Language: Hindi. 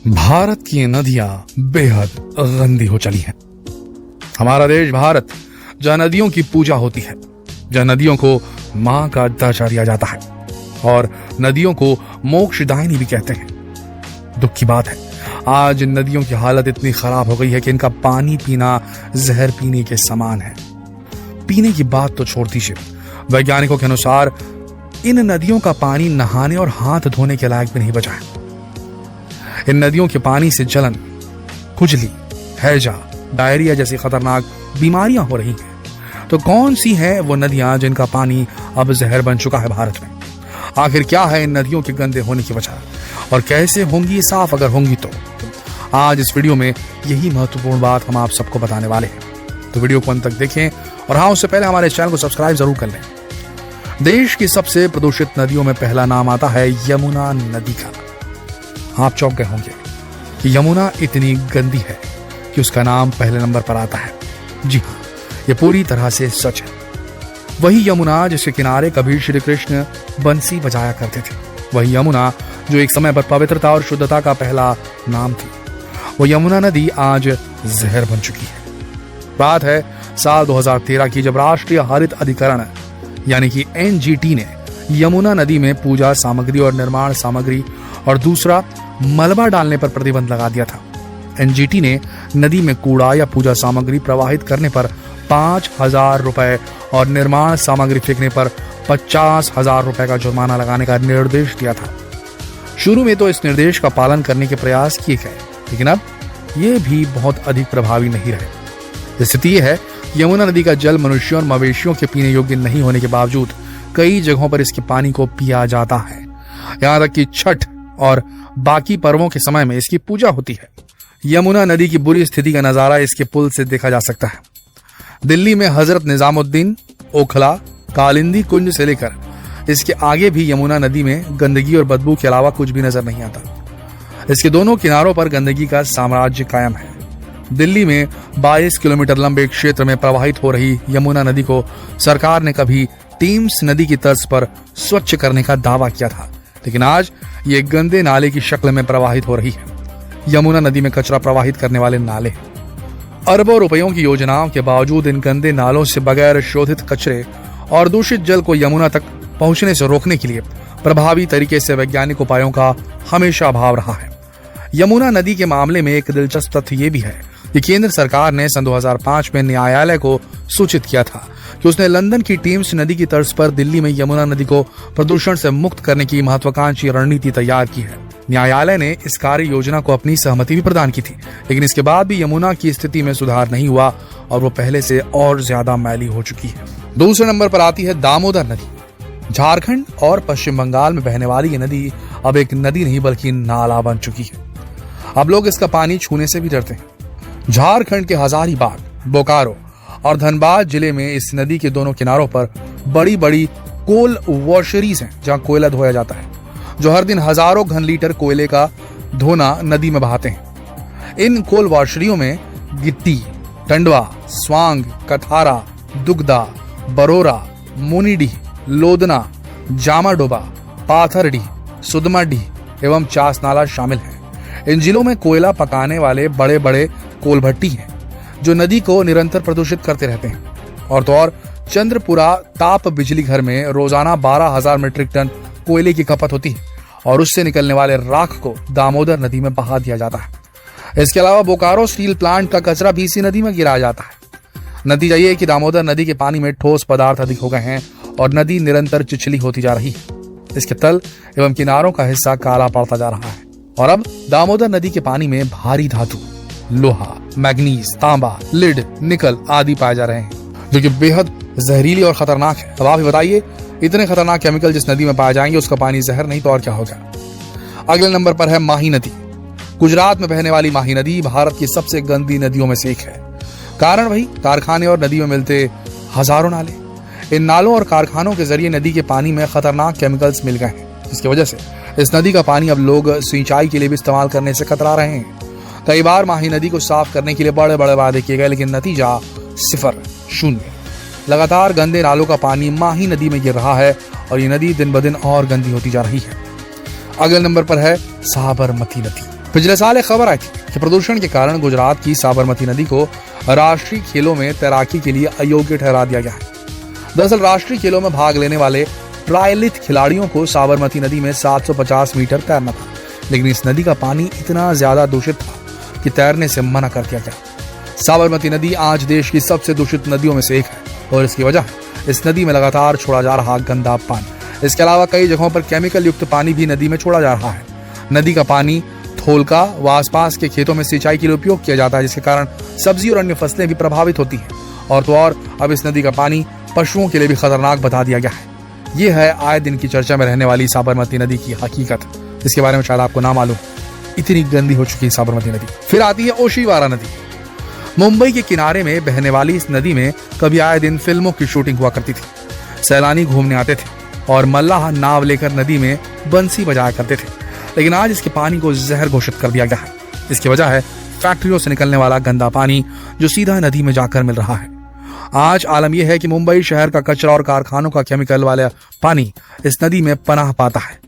भारत की नदियां बेहद गंदी हो चली हैं। हमारा देश भारत, जहां नदियों की पूजा होती है, जहां नदियों को मां का दर्जा दिया जाता है और नदियों को मोक्षदायिनी भी कहते हैं। दुख की बात है, आज नदियों की हालत इतनी खराब हो गई है कि इनका पानी पीना जहर पीने के समान है। पीने की बात तो छोड़ दीजिए, वैज्ञानिकों के अनुसार इन नदियों का पानी नहाने और हाथ धोने के लायक भी नहीं बचा है। इन नदियों के पानी से जलन, खुजली, हैजा, डायरिया जैसी खतरनाक बीमारियां हो रही हैं। तो कौन सी है वो नदियां जिनका पानी अब जहर बन चुका है भारत में? आखिर क्या है इन नदियों के गंदे होने की वजह और कैसे होंगी ये साफ, अगर होंगी तो? आज इस वीडियो में यही महत्वपूर्ण बात हम आप सबको बताने वाले हैं, तो वीडियो को अंत तक देखें। और हाँ, उससे पहले हमारे चैनल को सब्सक्राइब जरूर कर लें। देश की सबसे प्रदूषित नदियों में पहला नाम आता है यमुना नदी का। आप चौंक गए होंगे कि यमुना इतनी गंदी है कि उसका नाम पहले नंबर पर आता है। जी हाँ, ये पूरी तरह से सच है। वही यमुना जिसके किनारे कभी श्री कृष्ण बंसी बजाया करते थे, वही यमुना जो एक समय पर पवित्रता और शुद्धता का पहला नाम थी, वो यमुना नदी आज जहर बन चुकी है। बात है साल 2013 की, जब राष्ट्रीय हरित अधिकरण यानी कि NGT ने यमुना नदी में पूजा सामग्री और निर्माण सामग्री और दूसरा मलबा डालने पर प्रतिबंध लगा दिया था। NGT ने नदी में कूड़ा या पूजा सामग्री प्रवाहित करने पर 5,000 रुपए और निर्माण सामग्री फेंकने पर 50,000 रुपए का जुर्माना लगाने का निर्देश दिया था। शुरू में तो इस निर्देश का पालन करने के प्रयास किए गए, लेकिन अब ये भी बहुत अधिक प्रभावी नहीं रहे। स्थिति यह है, यमुना नदी का जल मनुष्यों और मवेशियों के पीने योग्य नहीं होने के बावजूद कई जगहों पर इसके पानी को पिया जाता है। यहाँ तक कि छठ और बाकी पर्वों के समय में इसकी पूजा होती है। यमुना नदी की बुरी स्थिति का नजारा इसके पुल से देखा जा सकता है। दिल्ली में हजरत निजामुद्दीन, ओखला, कालिंदी कुंज से लेकर इसके आगे भी यमुना नदी में गंदगी और बदबू के अलावा कुछ भी नजर नहीं आता। इसके दोनों किनारों पर गंदगी का साम्राज्य कायम है। दिल्ली में 22 किलोमीटर लंबे क्षेत्र में प्रवाहित हो रही यमुना नदी को सरकार ने कभी टीम्स नदी की तर्ज पर स्वच्छ करने का दावा किया था, लेकिन आज ये गंदे नाले की शक्ल में प्रवाहित हो रही है। यमुना नदी में कचरा प्रवाहित करने वाले नाले, अरबों रुपयों की योजनाओं के बावजूद इन गंदे नालों से बगैर शोधित कचरे और दूषित जल को यमुना तक पहुंचने से रोकने के लिए प्रभावी तरीके से वैज्ञानिक उपायों का हमेशा अभाव रहा है। यमुना नदी के मामले में एक दिलचस्प तथ्य ये भी है कि केंद्र सरकार ने सन 2005 में न्यायालय को सूचित किया था कि उसने लंदन की टीम्स नदी की तर्ज पर दिल्ली में यमुना नदी को प्रदूषण से मुक्त करने की महत्वाकांक्षी रणनीति तैयार की है। न्यायालय ने इस कार्य योजना को अपनी सहमति भी प्रदान की थी, लेकिन इसके बाद भी यमुना की स्थिति में सुधार नहीं हुआ और वो पहले से और ज्यादा मैली हो चुकी है। दूसरे नंबर पर आती है दामोदर नदी। झारखंड और पश्चिम बंगाल में बहने वाली ये नदी अब एक नदी नहीं बल्कि नाला बन चुकी है। अब लोग इसका पानी छूने से भी डरते हैं। झारखंड के हजारीबाग, बोकारो और धनबाद जिले में इस नदी के दोनों किनारों पर बड़ी बड़ी कोल वॉशरीज हैं, जहां कोयला धोया जाता है, जो हर दिन हजारों घन लीटर कोयले का धोना नदी में बहाते हैं। इन कोल वॉशरियों में गिट्टी, टंडवा, स्वांग, कथारा, दुगदा, बरोरा, मुनीडीह, लोदना, जामाडोबा, पाथरडीह, सुदमाडीह एवं चासनाला शामिल हैं। इन जिलों में कोयला पकाने वाले बड़े बड़े कोल भट्टी हैं, जो नदी को निरंतर प्रदूषित करते रहते हैं। और तो और चंद्रपुरा ताप बिजली घर में रोजाना 12,000 मीट्रिक टन कोयले की खपत होती है और उससे निकलने वाले राख को दामोदर नदी में बहा दिया जाता है। इसके अलावा बोकारो स्टील प्लांट का कचरा भी इसी नदी में गिराया जाता है। नतीजा ये है कि दामोदर नदी के पानी में ठोस पदार्थ अधिक हो गए हैं और नदी निरंतर चिछली होती जा रही है। इसके तल एवं किनारों का हिस्सा काला पड़ता जा रहा है और अब दामोदर नदी के पानी में भारी धातु, लोहा, मैग्नीज, तांबा, लिड, निकल आदि पाए जा रहे हैं, जो कि बेहद जहरीली और खतरनाक है। अब आप ही बताइए, इतने खतरनाक केमिकल जिस नदी में पाए जाएंगे उसका पानी जहर नहीं तो और क्या होगा? अगले नंबर पर है माही नदी। गुजरात में बहने वाली माही नदी भारत की सबसे गंदी नदियों में से एक है। कारण वही कारखाने और नदी में मिलते हजारों नाले। इन नालों और कारखानों के जरिए नदी के पानी में खतरनाक केमिकल्स मिल गए हैं, जिसकी वजह से इस नदी का पानी अब लोग सिंचाई के लिए भी इस्तेमाल करने से कतरा रहे हैं। कई बार माही नदी को साफ करने के लिए बड़े बड़े वादे किए गए, लेकिन नतीजा सिफर, शून्य। लगातार गंदे नालों का पानी माही नदी में गिर रहा है और ये नदी दिन ब दिन और गंदी होती जा रही है। अगले नंबर पर है साबरमती नदी। पिछले साल एक खबर आई थी कि प्रदूषण के कारण गुजरात की साबरमती नदी को राष्ट्रीय खेलों में तैराकी के लिए अयोग्य ठहरा दिया गया है। दरअसल राष्ट्रीय खेलों में भाग लेने वाले ट्रायलिथ खिलाड़ियों को साबरमती नदी में 750 मीटर तैरना था, लेकिन इस नदी का पानी इतना ज्यादा दूषित था कि तैरने से मना कर दिया गया। साबरमती नदी आज देश की सबसे दूषित नदियों में से एक है और इसकी वजह इस नदी में लगातार छोड़ा जा रहा गंदा पानी। इसके अलावा कई जगहों पर केमिकल युक्त पानी भी नदी में छोड़ा जा रहा है। नदी का पानी थोलका व आसपास के खेतों में सिंचाई के लिए उपयोग किया जाता है, जिसके कारण सब्जी और अन्य फसलें भी प्रभावित होती हैं। और तो और अब इस नदी का पानी पशुओं के लिए भी खतरनाक बता दिया गया है। ये है आए दिन की चर्चा में रहने वाली साबरमती नदी की हकीकत, जिसके बारे में शायद आपको ना मालूम। इतनी गंदी हो चुकी है साबरमती नदी। फिर आती है ओशीवारा नदी। मुंबई के किनारे में बहने वाली इस नदी में कभी आए दिन फिल्मों की शूटिंग हुआ करती थी। सैलानी घूमने आते थे और मल्लाह नाव लेकर नदी में बंसी बजाया करते थे, लेकिन आज इसके पानी को जहर घोषित कर दिया गया है। इसकी वजह है फैक्ट्रियों से निकलने वाला गंदा पानी जो सीधा नदी में जाकर मिल रहा है। आज आलम यह है कि मुंबई शहर का कचरा और कारखानों का केमिकल वाला पानी इस नदी में पनाह पाता है।